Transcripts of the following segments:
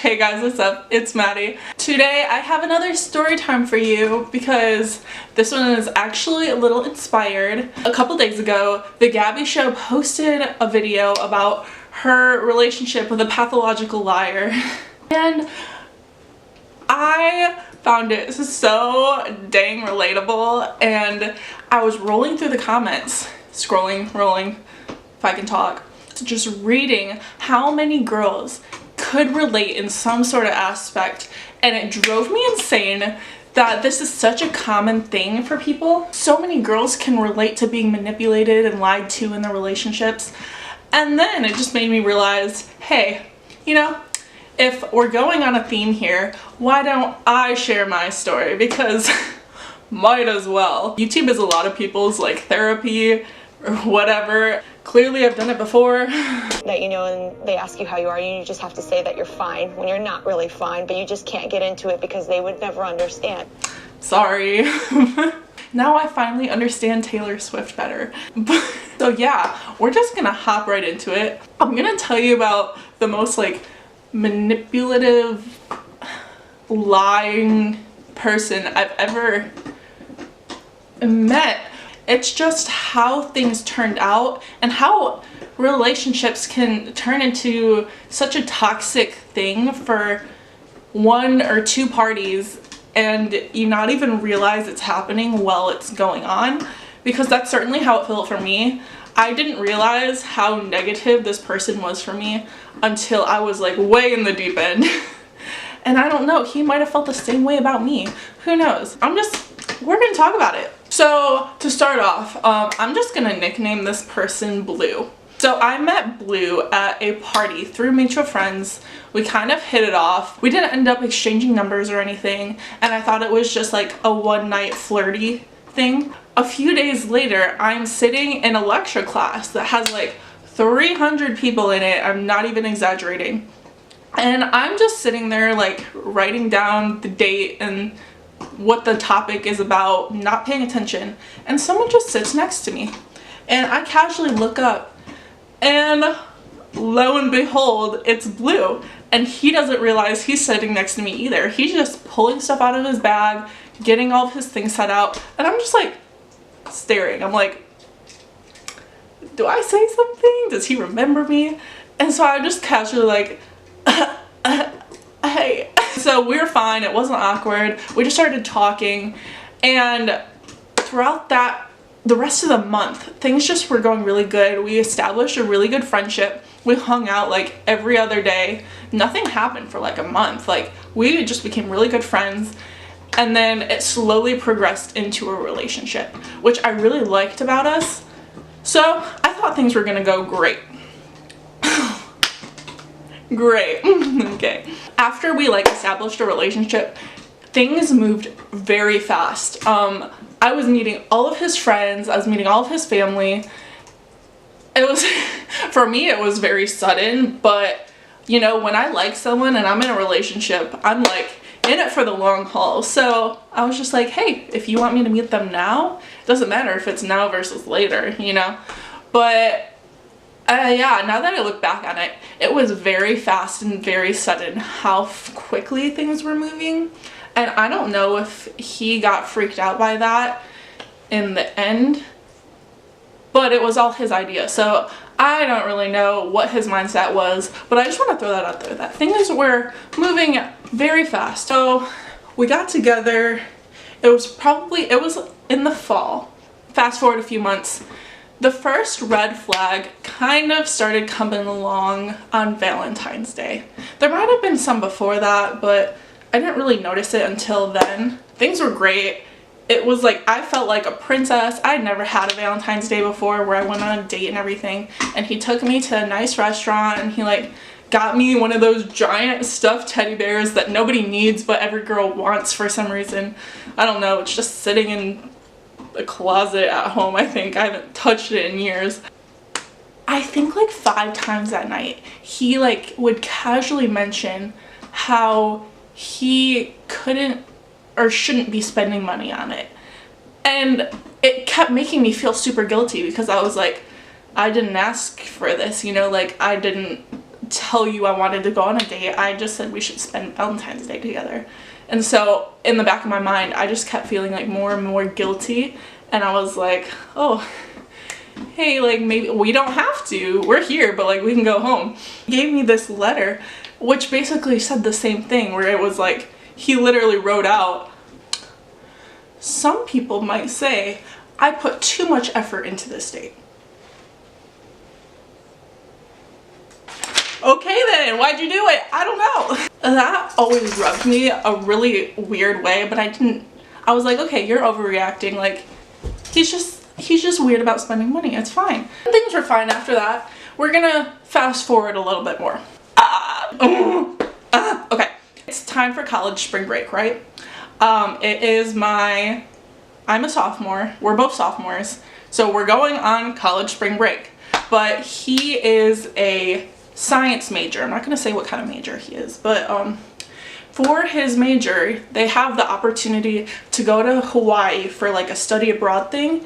Hey guys, what's up? It's Maddie. Today I have another story time for you because this one is actually a little inspired. A couple days ago, The Gabby Show posted a video about her relationship with a pathological liar. And I found it so dang relatable, and I was rolling through the comments, rolling, if I can talk, just reading how many girls could relate in some sort of aspect, and it drove me insane that this is such a common thing for people. So many girls can relate to being manipulated and lied to in their relationships, and then it just made me realize, hey, you know, if we're going on a theme here, why don't I share my story? Because might as well. YouTube is a lot of people's like therapy or whatever. Clearly I've done it before. That, you know, and they ask you how you are, you just have to say that you're fine when you're not really fine, but you just can't get into it because they would never understand. Sorry. Now I finally understand Taylor Swift better. So yeah, we're just gonna hop right into it. I'm gonna tell you about the most like manipulative, lying person I've ever met. It's just how things turned out and how relationships can turn into such a toxic thing for one or two parties, and you not even realize it's happening while it's going on, because that's certainly how it felt for me. I didn't realize how negative this person was for me until I was like way in the deep end. And I don't know, he might have felt the same way about me. Who knows? We're gonna talk about it. So to start off, I'm just gonna nickname this person Blue. So I met Blue at a party through mutual friends. We kind of hit it off. We didn't end up exchanging numbers or anything, and I thought it was just like a one-night flirty thing. A few days later, I'm sitting in a lecture class that has like 300 people in it. I'm not even exaggerating. And I'm just sitting there like writing down the date and what the topic is about, not paying attention, and someone just sits next to me, and I casually look up, and lo and behold, it's Blue, and he doesn't realize he's sitting next to me either. He's just pulling stuff out of his bag, getting all of his things set out, and I'm just like staring. I'm like, do I say something? Does he remember me? And so I just casually like hey. So we were fine, it wasn't awkward. We just started talking, and throughout the rest of the month, things just were going really good. We established a really good friendship. We hung out like every other day. Nothing happened for like a month. Like, we just became really good friends, and then it slowly progressed into a relationship, which I really liked about us. So I thought things were gonna go great. Great. Okay. After we like established a relationship, things moved very fast. I was meeting all of his friends, I was meeting all of his family. It was, for me, it was very sudden, but you know, when I like someone and I'm in a relationship, I'm like in it for the long haul. So I was just like, hey, if you want me to meet them now, it doesn't matter if it's now versus later, you know? But yeah, now that I look back on it, it was very fast and very sudden how quickly things were moving. And I don't know if he got freaked out by that in the end, but it was all his idea. So I don't really know what his mindset was, but I just want to throw that out there, that things were moving very fast. So we got together. It was in the fall. Fast forward a few months. The first red flag kind of started coming along on Valentine's Day. There might have been some before that, but I didn't really notice it until then. Things were great. It was like, I felt like a princess. I had never had a Valentine's Day before where I went on a date and everything, and he took me to a nice restaurant, and he like got me one of those giant stuffed teddy bears that nobody needs but every girl wants for some reason. I don't know, it's just sitting in a closet at home, I think. I haven't touched it in years. I think like 5 times that night he like would casually mention how he couldn't or shouldn't be spending money on it, and it kept making me feel super guilty because I was like, I didn't ask for this, you know, like I didn't tell you I wanted to go on a date. I just said we should spend Valentine's Day together. And so in the back of my mind, I just kept feeling like more and more guilty. And I was like, oh, hey, like maybe we don't have to. We're here, but like we can go home. He gave me this letter, which basically said the same thing, where it was like, he literally wrote out, some people might say I put too much effort into this date. Okay then, why'd you do it? I don't know. That always rubbed me a really weird way, but I was like, okay, you're overreacting. Like, he's just weird about spending money. It's fine. Things were fine after that. We're gonna fast forward a little bit more. Okay, it's time for college spring break, right? I'm a sophomore. We're both sophomores. So we're going on college spring break. But he is a science major. I'm not going to say what kind of major he is, but for his major, they have the opportunity to go to Hawaii for like a study abroad thing.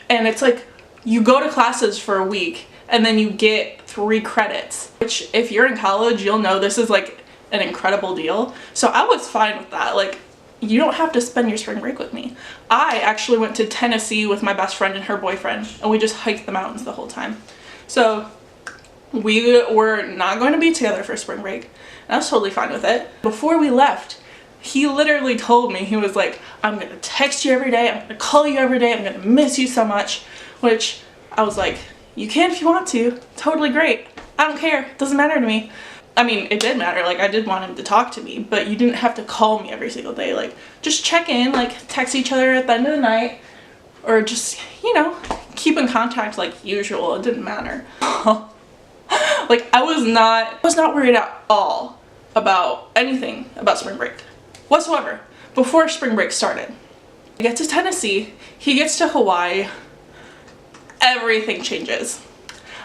And it's like you go to classes for a week and then you get 3 credits, which if you're in college, you'll know this is like an incredible deal. So I was fine with that. Like, you don't have to spend your spring break with me. I actually went to Tennessee with my best friend and her boyfriend, and we just hiked the mountains the whole time. So we were not going to be together for spring break, and I was totally fine with it. Before we left, he literally told me, he was like, I'm gonna text you every day, I'm gonna call you every day, I'm gonna miss you so much, which I was like, you can if you want to, totally great. I don't care, it doesn't matter to me. I mean, it did matter, like I did want him to talk to me, but you didn't have to call me every single day. Like, just check in, like text each other at the end of the night, or just, you know, keep in contact like usual. It didn't matter. Like, I was not worried at all about anything about spring break whatsoever before spring break started. I get to Tennessee, he gets to Hawaii, everything changes.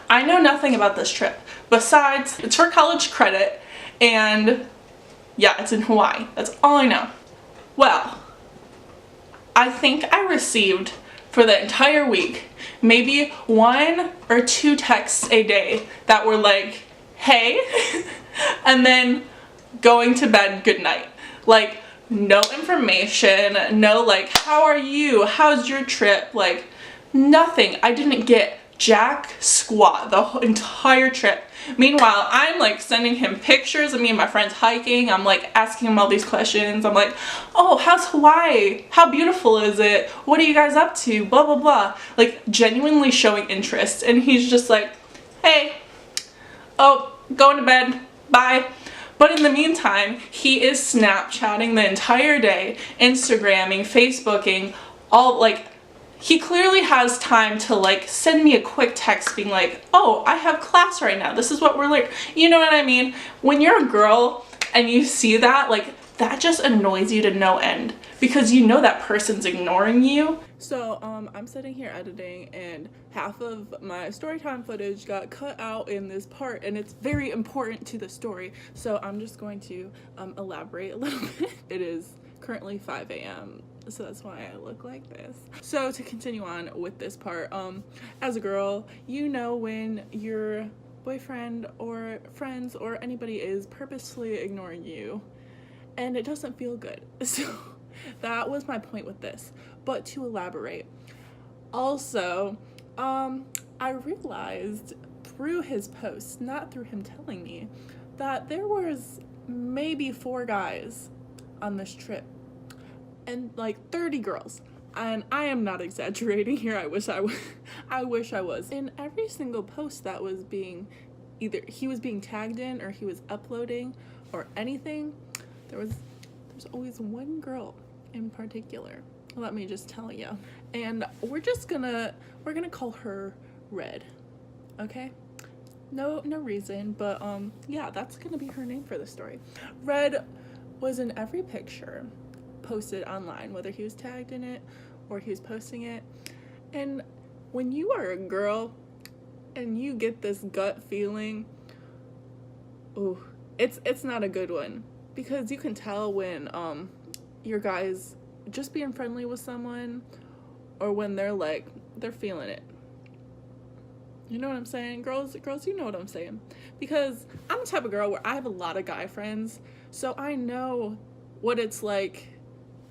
I know nothing about this trip besides it's for college credit, and yeah, it's in Hawaii. That's all I know. Well, I think I received for the entire week maybe 1 or 2 texts a day that were like, hey, and then going to bed, good night. Like, no information, no like, how are you, how's your trip, like nothing. I didn't get jack squat the entire trip. Meanwhile, I'm like sending him pictures of me and my friends hiking. I'm like asking him all these questions. I'm like, oh, how's Hawaii? How beautiful is it? What are you guys up to? Blah, blah, blah. Like, genuinely showing interest. And he's just like, hey, oh, going to bed, bye. But in the meantime, he is Snapchatting the entire day, Instagramming, Facebooking, all like, he clearly has time to like send me a quick text being like, oh, I have class right now. This is what we're like, you know what I mean? When you're a girl and you see that, like, that just annoys you to no end because you know that person's ignoring you. So I'm sitting here editing and half of my story time footage got cut out in this part, and it's very important to the story. So I'm just going to elaborate a little bit. It is currently 5 a.m. so that's why I look like this. So to continue on with this part, as a girl, you know when your boyfriend or friends or anybody is purposely ignoring you, and it doesn't feel good. So that was my point with this. But to elaborate, also, I realized through his posts, not through him telling me, that there was maybe 4 guys on this trip and like 30 girls. And I am not exaggerating here. I wish I was. In every single post that was being, either he was being tagged in or he was uploading or anything, there's always one girl in particular. Let me just tell you. And we're gonna call her Red. Okay? No reason, but yeah, that's gonna be her name for the story. Red was in every picture posted online, whether he was tagged in it or he was posting it. And when you are a girl and you get this gut feeling, ooh, it's not a good one, because you can tell when your guy's just being friendly with someone or when they're feeling it. You know what I'm saying? Girls, you know what I'm saying. Because I'm the type of girl where I have a lot of guy friends, so I know what it's like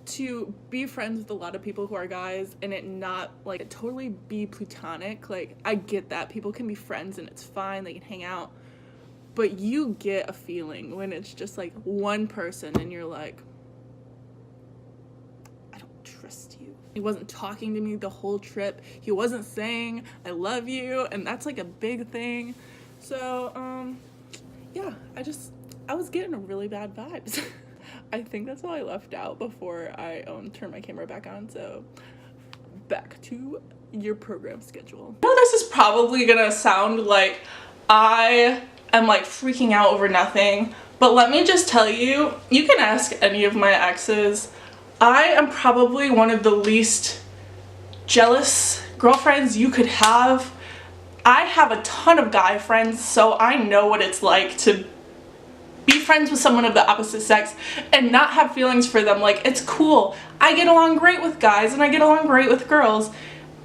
to be friends with a lot of people who are guys and it not, like, totally be platonic. Like, I get that. People can be friends and it's fine, they can hang out. But you get a feeling when it's just, like, one person and you're like, I don't trust you. He wasn't talking to me the whole trip. He wasn't saying, I love you, and that's, like, a big thing. So, yeah, I was getting really bad vibes. I think that's all I left out before I turned my camera back on, so back to your program schedule. I know this is probably gonna sound like I am, like, freaking out over nothing, but let me just tell you, you can ask any of my exes, I am probably one of the least jealous girlfriends you could have. I have a ton of guy friends, so I know what it's like to be friends with someone of the opposite sex and not have feelings for them. Like, it's cool. I get along great with guys and I get along great with girls.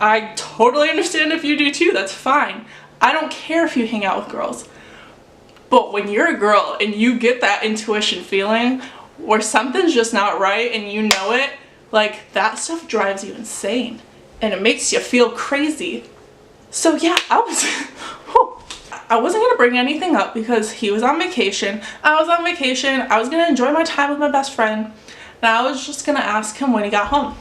I totally understand if you do too, that's fine. I don't care if you hang out with girls. But when you're a girl and you get that intuition feeling where something's just not right and you know it, like, that stuff drives you insane and it makes you feel crazy. So yeah, I wasn't gonna bring anything up because he was on vacation. I was on vacation. I was gonna enjoy my time with my best friend, and I was just gonna ask him when he got home.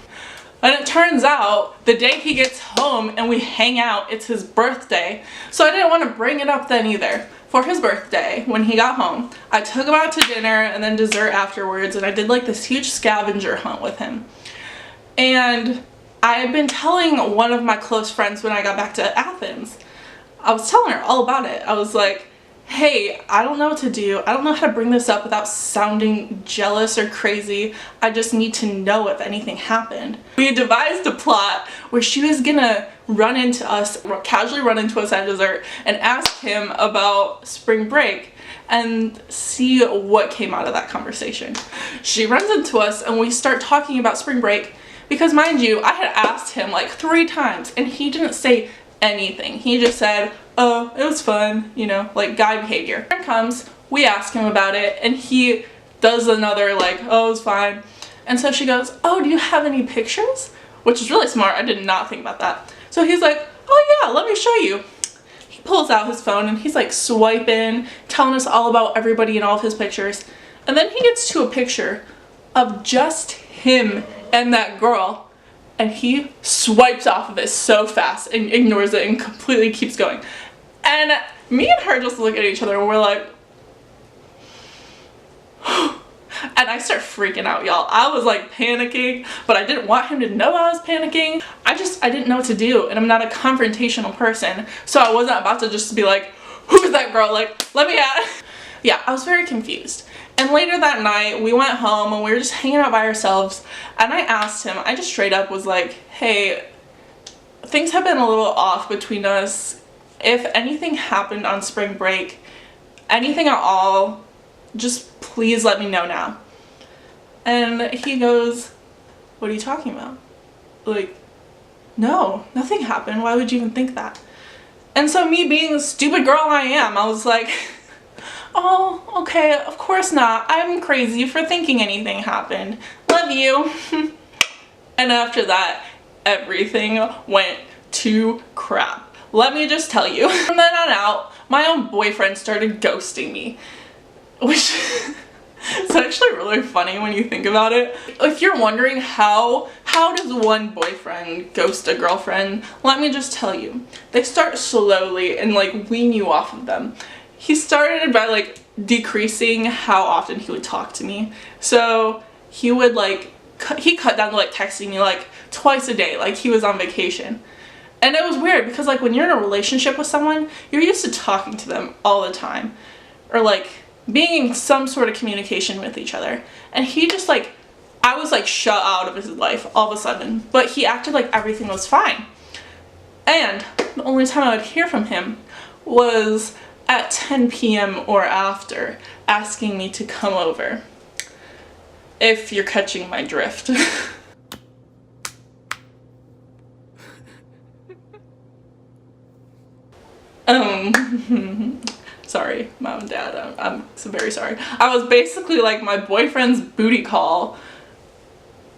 And it turns out the day he gets home and we hang out, it's his birthday. So I didn't want to bring it up then either. For his birthday, when he got home, I took him out to dinner and then dessert afterwards, and I did, like, this huge scavenger hunt with him. And I had been telling one of my close friends when I got back to Athens, I was telling her all about it. I was like, hey, I don't know what to do. I don't know how to bring this up without sounding jealous or crazy. I just need to know if anything happened. We devised a plot where she was gonna casually run into us at dessert and ask him about spring break and see what came out of that conversation. She runs into us and we start talking about spring break because, mind you, I had asked him like 3 times and he didn't say anything. He just said, oh, it was fun, you know, like guy behavior. Friend comes, we ask him about it, and he does another like, oh, it was fine. And so she goes, oh, do you have any pictures? Which is really smart. I did not think about that. So he's like, oh yeah, let me show you. He pulls out his phone and he's like swiping, telling us all about everybody in all of his pictures. And then he gets to a picture of just him and that girl. And he swipes off of it so fast and ignores it and completely keeps going. And me and her just look at each other and we're like, and I start freaking out, y'all. I was like panicking, but I didn't want him to know I was panicking. I didn't know what to do, and I'm not a confrontational person, so I wasn't about to just be like, who's that girl? Like, let me out. Yeah, I was very confused. And later that night, we went home and we were just hanging out by ourselves, and I asked him, I just straight up was like, hey, things have been a little off between us. If anything happened on spring break, anything at all, just please let me know now. And he goes, what are you talking about? Like, no, nothing happened. Why would you even think that? And so me being the stupid girl I am, I was like, oh, okay, of course not. I'm crazy for thinking anything happened. Love you. And after that, everything went to crap. Let me just tell you. From then on out, my own boyfriend started ghosting me, which is actually really funny when you think about it. If you're wondering how does one boyfriend ghost a girlfriend, let me just tell you. They start slowly and like wean you off of them. He started by like decreasing how often he would talk to me. So he would like, he cut down to like texting me like twice a day, like he was on vacation. And it was weird because like when you're in a relationship with someone, you're used to talking to them all the time. Or like being in some sort of communication with each other. And he just like, I was like shut out of his life all of a sudden. But he acted like everything was fine. And the only time I would hear from him was at 10 p.m. or after, asking me to come over. If you're catching my drift. Sorry, mom and dad, I'm so very sorry. I was basically like my boyfriend's booty call,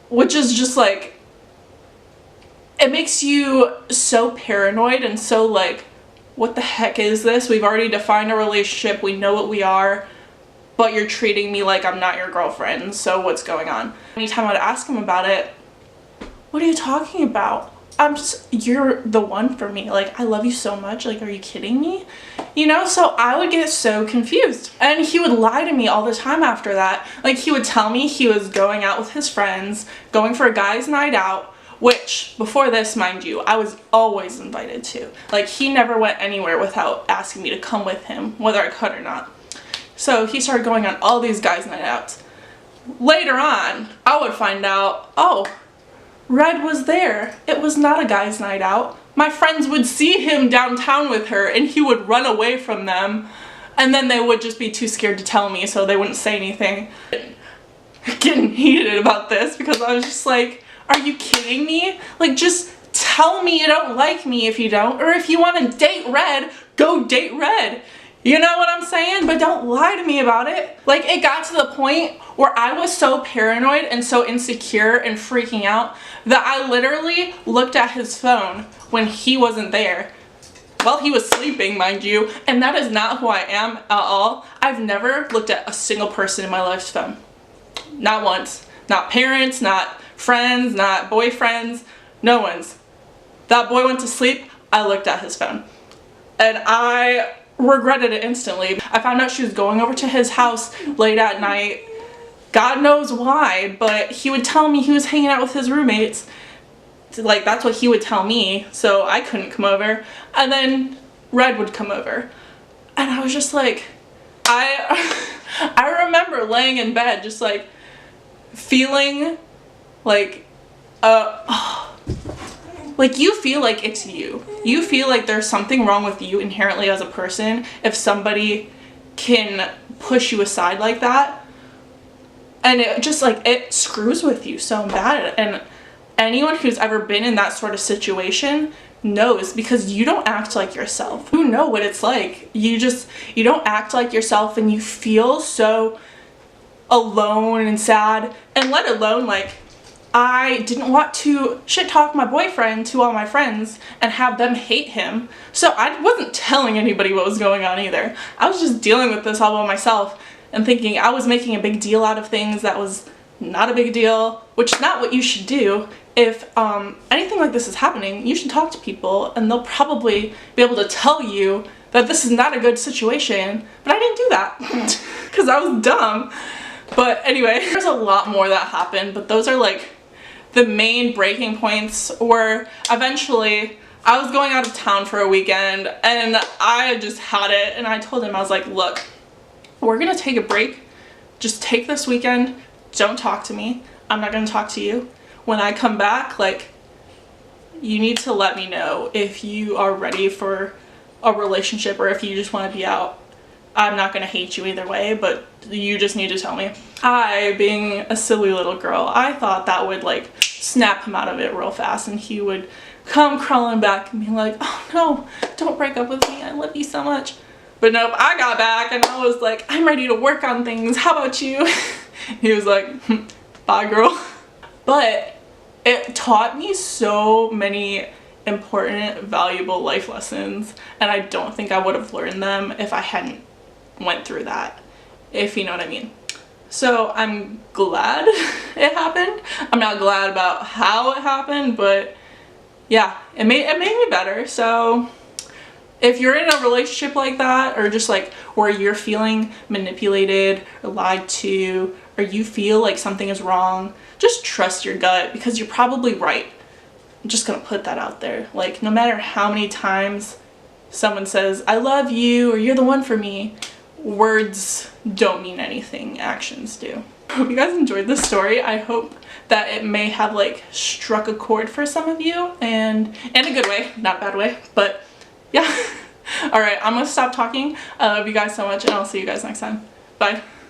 which is just like, it makes you so paranoid and so like, what the heck is this? We've already defined a relationship, we know what we are, but you're treating me like I'm not your girlfriend, so what's going on? Anytime I'd ask him about it, what are you talking about? You're the one for me. Like, I love you so much. Like, are you kidding me? You know, so I would get so confused. And he would lie to me all the time after that. Like, he would tell me he was going out with his friends, going for a guy's night out, which, before this, mind you, I was always invited to. Like, he never went anywhere without asking me to come with him, whether I could or not. So he started going on all these guys' night outs. Later on, I would find out, oh, Red was there. It was not a guy's night out. My friends would see him downtown with her and he would run away from them, and then they would just be too scared to tell me, so they wouldn't say anything. Getting heated about this because I was just like, are you kidding me? Like, just tell me you don't like me if you don't, or if you want to date Red, go date Red. You know what I'm saying? But don't lie to me about it. Like, it got to the point where I was so paranoid and so insecure and freaking out that I literally looked at his phone when he wasn't there. Well, he was sleeping, mind you, and that is not who I am at all. I've never looked at a single person in my life's phone. Not once. Not parents, not friends, not boyfriends, no one's. That boy went to sleep, I looked at his phone. And I regretted it instantly. I found out she was going over to his house late at night. God knows why, but he would tell me he was hanging out with his roommates. Like, that's what he would tell me, so I couldn't come over. And then Red would come over. And I was just like, I remember laying in bed just like feeling like, like, you feel like it's you. You feel like there's something wrong with you inherently as a person if somebody can push you aside like that. And it just like, it screws with you so bad. And anyone who's ever been in that sort of situation knows, because you don't act like yourself. You know what it's like. You don't act like yourself, and you feel so alone and sad. And let alone, like, I didn't want to shit talk my boyfriend to all my friends and have them hate him. So I wasn't telling anybody what was going on either. I was just dealing with this all by myself and thinking I was making a big deal out of things that was not a big deal, which is not what you should do. If anything like this is happening, you should talk to people and they'll probably be able to tell you that this is not a good situation. But I didn't do that because I was dumb. But anyway, there's a lot more that happened, but those are like the main breaking points where eventually I was going out of town for a weekend and I just had it, and I told him, I was like, look, we're gonna take a break. Just take this weekend. Don't talk to me. I'm not gonna talk to you. When I come back, like, you need to let me know if you are ready for a relationship or if you just want to be out. I'm not gonna hate you either way, but you just need to tell me. I, being a silly little girl, I thought that would like snap him out of it real fast, and he would come crawling back and be like, oh no, don't break up with me, I love you so much. But nope, I got back and I was like, I'm ready to work on things, how about you? He was like, bye girl. But it taught me so many important, valuable life lessons, and I don't think I would have learned them if I hadn't went through that, if you know what I mean. So I'm glad it happened. I'm not glad about how it happened, but yeah, it made me better. So if you're in a relationship like that, or just like where you're feeling manipulated or lied to, or you feel like something is wrong, just trust your gut, because you're probably right. I'm just gonna put that out there. Like, no matter how many times someone says, I love you, or you're the one for me, words don't mean anything, actions do. I hope you guys enjoyed this story. I hope that it may have like struck a chord for some of you, and in a good way, not a bad way, but yeah. All right, I'm gonna stop talking. I love you guys so much, and I'll see you guys next time. Bye.